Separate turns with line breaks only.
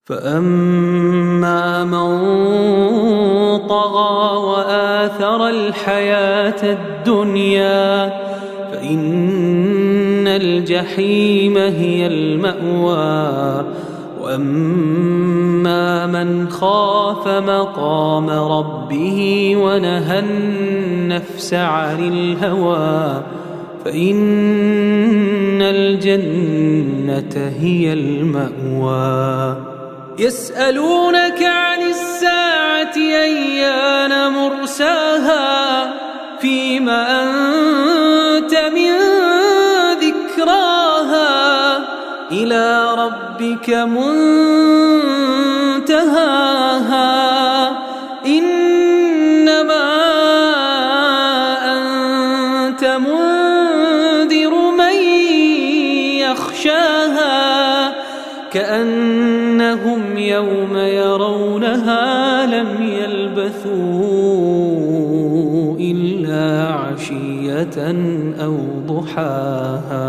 فأما من طغى وآثر الحياة الدنيا فإن الجحيم هي المأوى. وأما من خاف مقام ربه ونهى النفس عن الهوى فإن الجنة هي المأوى. يسألونك عن الساعة أيان مرساها فيما أنت من ذكراها إلى ربك منتهاها إنما أنت منذر من يخشاها كأنهم يوم يرونها لم يلبثوا إلا عشية أو ضحاها.